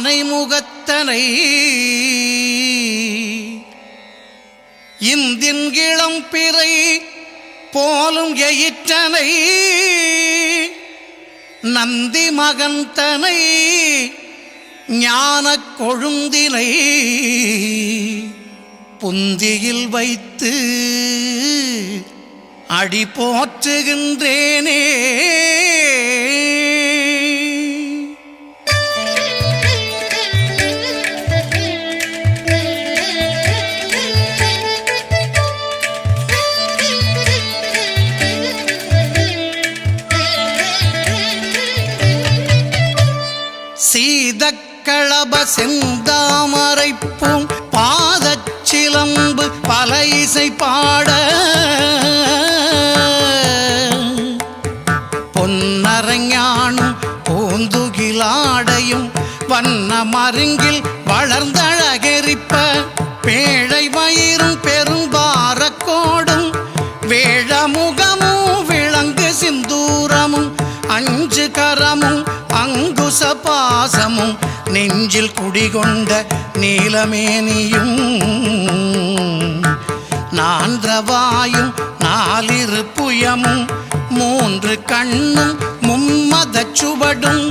ஆனை முகத்தனை இந்தின் இளம் பிறை போலும் எயிற்றனை நந்தி மகந்தனை ஞானக் கொழுந்தினை புந்தியில் வைத்து அடி போற்றுகின்றேனே. சீதக்களப செந்தாமரைப்பூம் பாதச்சிலம்பு பல இசை பாட பொன்னரஞானும் பூந்துகிலாடையும் வண்ண மருங்கில் வளர்ந்தழகெரிப்ப பேழை வயிறும் பெரும்பாரக்கோடும் வேழமுகமும் விளங்கு சிந்தூரமும் அஞ்சு கரமும் அங்குச பாசமும் நெஞ்சில் குடிகொண்ட நீலமேனியும் நான்றவாயும் நாலிரு புயமும் மூன்று கண்ணும் மும்மதச் சுவடும்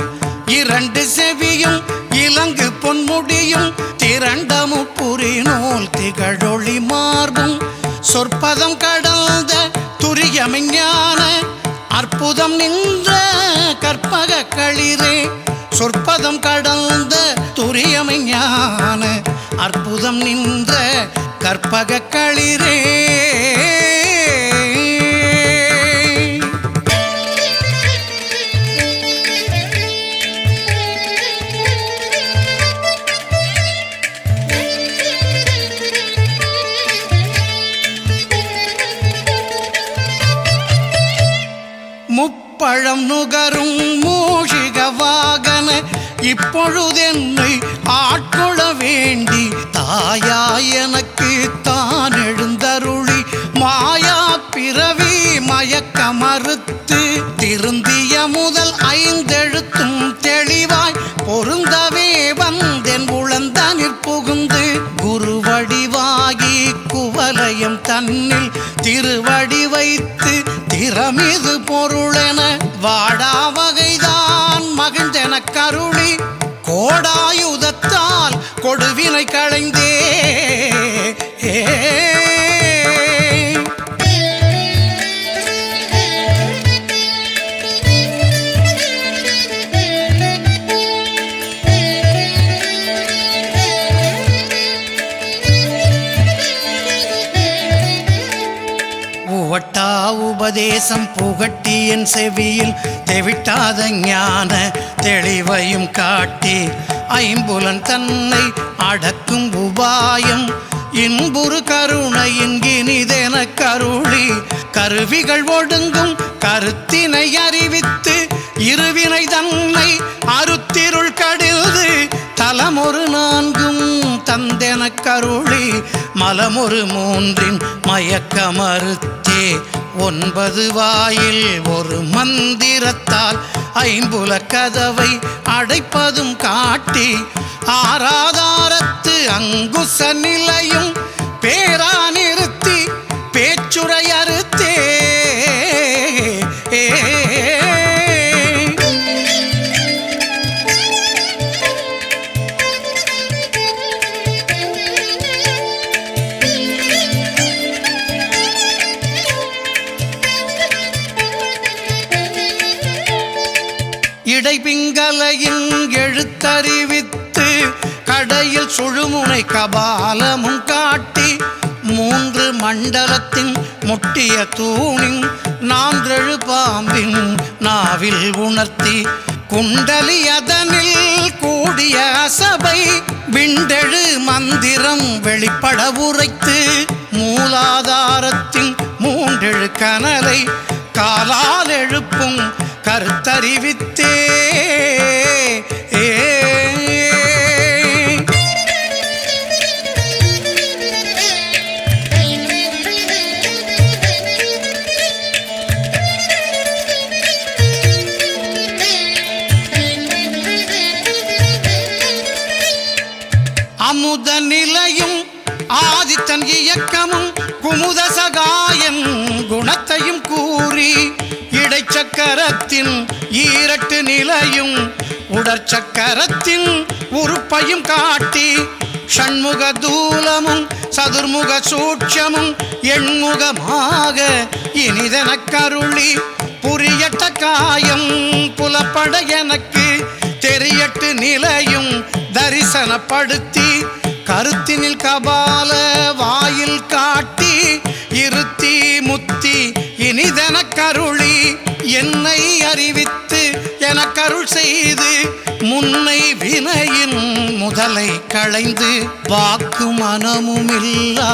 இரண்டு செவியும் இலங்கு பொன்முடியும் திரண்ட முப்புரி நூல் திகழொளி மார்பும் சொற்பதம் கடந்த துரியமெஞ்ஞான அற்புதம் நின்ற கற்பக களிரே. சொற்பதம் கடந்த துரியமெஞ்ஞான அற்புதம் நின்ற கற்பக களிரே. முப்பழம் நுகரும் மூஷிக வாகன இப்பொழுதென்னை ஆட்கொள்ள வேண்டி தாயாய் எனக்கு தான் எழுந்தருளி மாயா பிறவி மயக்க மறுத்து திருந்திய முதல் ஐந்தெழுத்தும் தெளிவாய் பொருந்தவே வந்தென் உளந்தனிற் புகுந்து குருவடிவாகி குவலயம் தன்னில் திருவடி வைத்து திறமிது பொருளென வாடா வகைதான் மகிழ்ந்தென கருளி கோடாயுதத்தால் கொடுவினை களைந்தே. உவட்டா உபதேசம் புகட்டி என் செவியில் தெவிட்டாத ஞான தெளிவையும் காட்டி ஐம்புலன் தன்னை அடக்கும் உபாயம் இன்புறு கருணையின் இனிதென கருளி கருவிகள் ஒடுங்கும் கருத்தினை அறிவித்து இருவினை தன்னை அருத்திருள் கடில்து தலமொரு நான்கும் தந்தென கருளி மலமொரு மூன்றின் மயக்க மறுத்தே 9 வாயில் ஒரு மந்திரத்தால் ஐம்புல கதவை அடைப்பதும் காட்டி ஆராதாரத்து அங்குச நிலையும் பேரா நிறுத்தி பேச்சுரை அறுத்தே. இடைபிங்கலையின் எழுத்தறிவித்து கடையில் சுழுமுனை கபாலமும் காட்டி 3 மண்டலத்தின் முட்டிய தூணின் 4 பாம்பின் நாவில் உணர்த்தி குண்டலி அதனில் கூடிய அசபை விண்டெழு மந்திரம் வெளிப்பட உரைத்து மூலாதாரத்தின் 3 கனலை காலால் எழுப்பும் கருத்தறிவித்தே. அமுத நிலையும் ஆதித்தன் இயக்கமும் குமுத சகாயன் குணத்தையும் கூறி இடைச்சக்கரத்தின் ஈரட்டு நிலையும் உடற்சக்கரத்தின் உறுப்பையும் காட்டி ஷண்முக தூலமும் சதுர்முக சூட்சமும் எண்முகமாக இனிதென கருளி புரியட்ட காயம் புலப்பட எனக்கு தெரியட்டு நிலையும் தரிசனப்படுத்தி கருத்தினில் கபால வாயில் காட்டி இருத்தி முத்தி இனிதென கருளி என்னை அறிவித்து என கருள் செய்து முன்னை வினையின் முதலை களைந்து வாக்கு மனமுமில்லா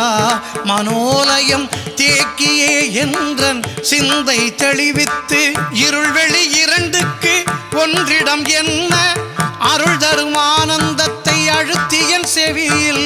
மனோலயம் தேக்கியே என்றன் சிந்தை தெளிவித்து இருள்வெளி இரண்டுக்கு ஒன்றிடம் என்ன அருள் தரும் ஆனந்தத்தை அழுத்தி என் செவியில்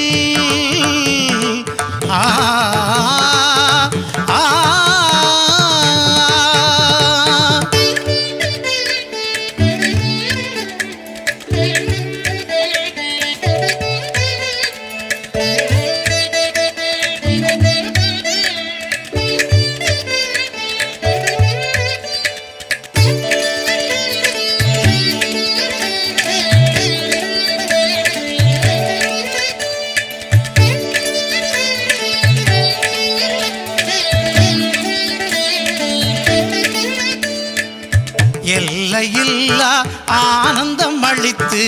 எல்லையில்லா ஆனந்தம் அளித்து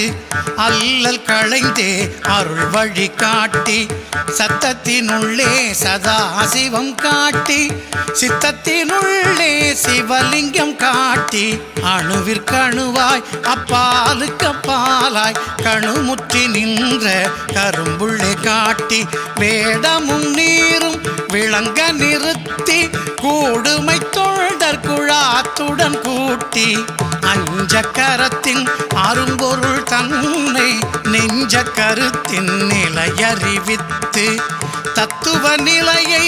அல்லல் களைந்தே அருள் வழி காட்டி சத்தத்தினுள்ளே சதாசிவம் காட்டி சித்தத்தினுள்ளே சிவலிங்கம் காட்டி அணுவிற்கணுவாய் அப்பாலுக்கு அப்பாலாய் கணுமுற்றி நின்ற கரும்புள்ளே காட்டி வேடமும் நீரும் விளங்க நிறுத்தி கூடுமை தொண்டர் குழாத்துடன் கூட்டி அஞ்ச கரத்தின் அரும்பொருள் தன்னை நெஞ்ச கருத்தின் நிலையறிவித்து தத்துவ நிலையை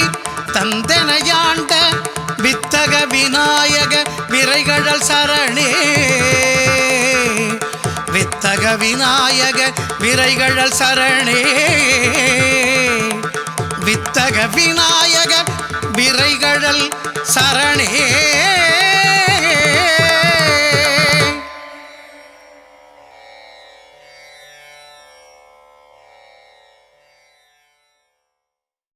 தந்தனையாண்ட வித்தக விநாயக விரைகழல் சரணே வித்தக விநாயக விரைகழல் சரணே வித்தக விநாயக விரைகழல் சரணே